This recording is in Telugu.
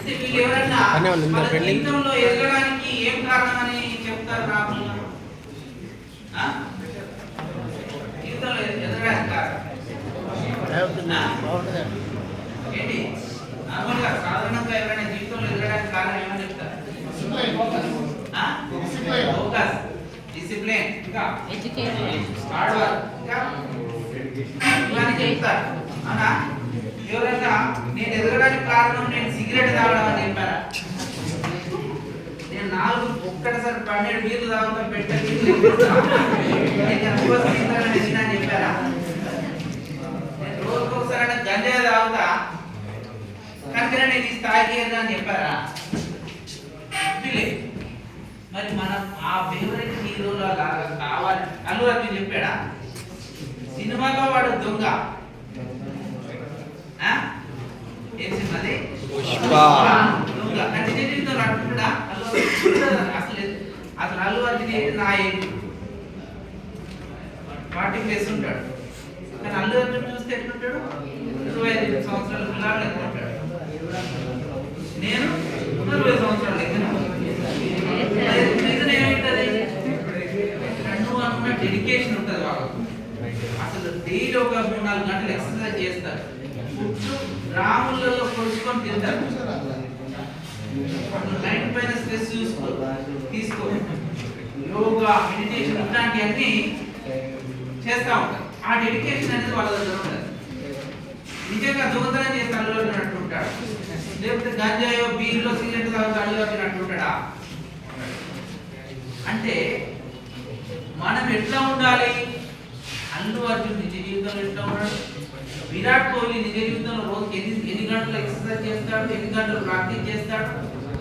వీళ్ళు ఎవరన్నా వాళ్ళ జీవితంలో ఎదగడానికి ఏం కారణమని చెప్తారు రాహుల్? జీవితంలో ఎదగడానికి కారణం ఏంటి? నార్మల్గా సాధారణంగా ఎవరైనా జీవితంలో ఎదగడానికి కారణం ఏమని చెప్తారు? ఫోకస్, డిసిప్లిన్, ఇంకా హార్డ్ వర్క్, ఇంకా ఇవన్నీ చెప్తారు. అవునా? ఎవరైనా నేను ఎదగడానికి కారణం నేను సిగరెట్ తాగడం అని చెప్పారా? నేను ఒక్కటిసారి 12 బీర్లు తాగుతా పెట్టని చెప్పారా? నేను రోజుకు ఒకసారి గంజాయి తాగుతా కనుక నేను ఈ స్థాయికి అని చెప్పారా? మరి మనం ఆ ఫేవరెట్ హీరోలో లాగా కావాలి. అల్లు అర్జున్ చెప్పాడా సినిమాలో వాడు దొంగ? ఏం సినిమాది? దొంగ. అంటే జీవితంలో అంటున్నాడా? అసలు అల్లు అర్జున్ ఏంటి? నా ఏంటి 40+ ఉంటాడు. కానీ అల్లు అర్జున్ చూస్తే ఎట్లుంటాడు? 25 సంవత్సరాల పిల్లలు ఎక్కడ ఉంటాడు? నేను 20 సంవత్సరాలు ఎక్కడ? డెడికేషన్ ఉంటుంది వాళ్ళకు. అసలు డైలీ ఒక 3-4 గంటలు ఎక్సర్సైజ్ చేస్తారు. రాములలో కొలుచుకొని తింటారు. మైండ్ పైన స్ట్రెస్ తీసుకో యోగా, మెడిటేషన్ ఇట్లాంటివన్నీ చేస్తూ ఉంటారు. ఆ డెడికేషన్ అనేది వాళ్ళ దగ్గర ఉంటుంది. నిజంగా దొంగతనం చేస్తే అల్లు అర్జున్ అంటుంటాడు, లేకపోతే గంజాయో బీర్లో సిగరెట్ తాగుతూ అల్లు అర్జున్ అంటుంటాడా? అంటే మనం ఎట్లా ఉండాలి? అల్లు అర్జున్ నిజ జీవితంలో ఎట్లా ఉన్నాడు? విరాట్ కోహ్లీ నిజ జీవితంలో రోజుకి ఎన్ని గంటలు ఎక్సర్సైజ్ చేస్తాడు? ఎన్ని గంటలు ప్రాక్టీస్ చేస్తాడు?